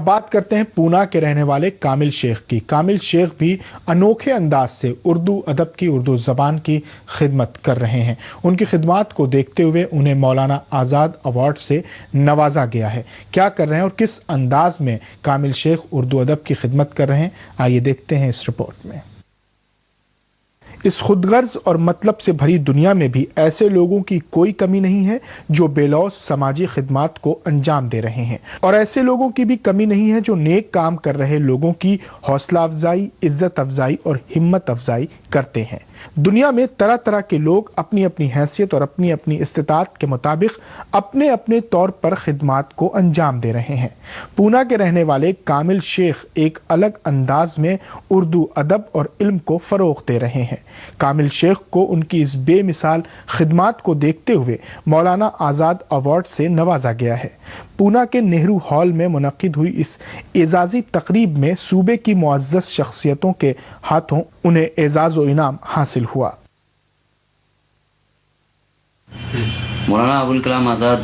اب بات کرتے ہیں پونا کے رہنے والے کامل شیخ کی۔ کامل شیخ بھی انوکھے انداز سے اردو ادب کی، اردو زبان کی خدمت کر رہے ہیں۔ ان کی خدمات کو دیکھتے ہوئے انہیں مولانا آزاد ایوارڈ سے نوازا گیا ہے۔ کیا کر رہے ہیں اور کس انداز میں کامل شیخ اردو ادب کی خدمت کر رہے ہیں، آئیے دیکھتے ہیں اس رپورٹ میں۔ اس خود غرض اور مطلب سے بھری دنیا میں بھی ایسے لوگوں کی کوئی کمی نہیں ہے جو بے لوث سماجی خدمات کو انجام دے رہے ہیں، اور ایسے لوگوں کی بھی کمی نہیں ہے جو نیک کام کر رہے لوگوں کی حوصلہ افزائی، عزت افزائی اور ہمت افزائی کرتے ہیں۔ دنیا میں طرح طرح کے لوگ اپنی اپنی حیثیت اور اپنی اپنی استطاعت کے مطابق اپنے اپنے طور پر خدمات کو انجام دے رہے ہیں۔ پونا کے رہنے والے کامل شیخ ایک الگ انداز میں اردو ادب اور علم کو فروغ دے رہے ہیں۔ کامل شیخ کو ان کی اس بے مثال خدمات کو دیکھتے ہوئے مولانا آزاد ایوارڈ سے نوازا گیا ہے۔ پونا کے نہرو ہال میں منعقد ہوئی اس اعزازی تقریب میں صوبے کی معزز شخصیتوں کے ہاتھوں انہیں اعزاز و انعام حاصل ہوا۔ مولانا ابوالکلام آزاد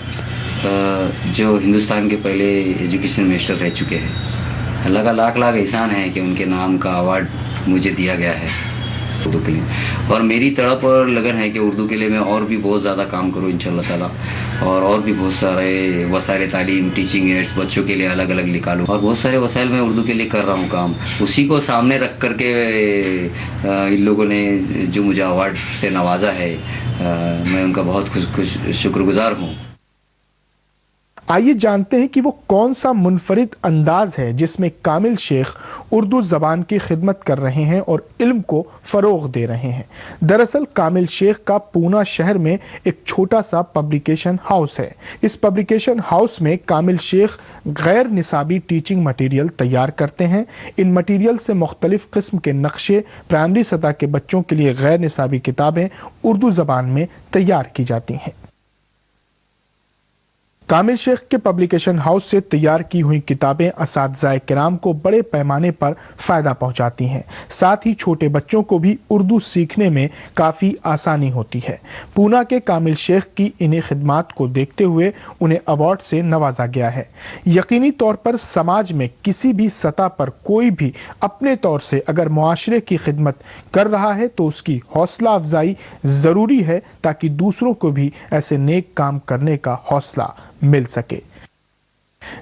جو ہندوستان کے پہلے ایجوکیشن منسٹر رہ چکے ہیں، اللہ کا لاکھ لاکھ احسان ہے کہ ان کے نام کا ایوارڈ مجھے دیا گیا ہے اردو کے لیے، اور میری تڑپ اور لگن ہے کہ اردو کے لیے میں اور بھی بہت زیادہ کام کروں انشاءاللہ تعالیٰ، اور بھی بہت سارے وسائل تعلیم، ٹیچنگ ایڈس بچوں کے لیے الگ الگ نکالوں، اور بہت سارے وسائل میں اردو کے لیے کر رہا ہوں کام۔ اسی کو سامنے رکھ کر کے ان لوگوں نے جو مجھے ایوارڈ سے نوازا ہے، میں ان کا بہت شکر گزار ہوں۔ آئیے جانتے ہیں کہ وہ کون سا منفرد انداز ہے جس میں کامل شیخ اردو زبان کی خدمت کر رہے ہیں اور علم کو فروغ دے رہے ہیں۔ دراصل کامل شیخ کا پونا شہر میں ایک چھوٹا سا پبلیکیشن ہاؤس ہے۔ اس پبلیکیشن ہاؤس میں کامل شیخ غیر نصابی ٹیچنگ مٹیریل تیار کرتے ہیں۔ ان مٹیریل سے مختلف قسم کے نقشے، پرائمری سطح کے بچوں کے لیے غیر نصابی کتابیں اردو زبان میں تیار کی جاتی ہیں۔ کامل شیخ کے پبلیکیشن ہاؤس سے تیار کی ہوئی کتابیں اساتذہ کرام کو بڑے پیمانے پر فائدہ پہنچاتی ہیں، ساتھ ہی چھوٹے بچوں کو بھی اردو سیکھنے میں کافی آسانی ہوتی ہے۔ پونا کے کامل شیخ کی انہیں خدمات کو دیکھتے ہوئے انہیں ایوارڈ سے نوازا گیا ہے۔ یقینی طور پر سماج میں کسی بھی سطح پر کوئی بھی اپنے طور سے اگر معاشرے کی خدمت کر رہا ہے تو اس کی حوصلہ افزائی ضروری ہے تاکہ دوسروں کو بھی ایسے نیک کام کرنے کا حوصلہ مل سکے۔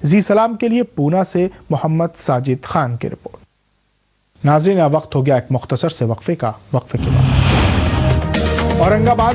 زی سلام کے لیے پونا سے محمد ساجد خان کی رپورٹ۔ ناظرین، وقت ہو گیا ایک مختصر سے وقفے کا۔ وقفے کے بعد اورنگ آباد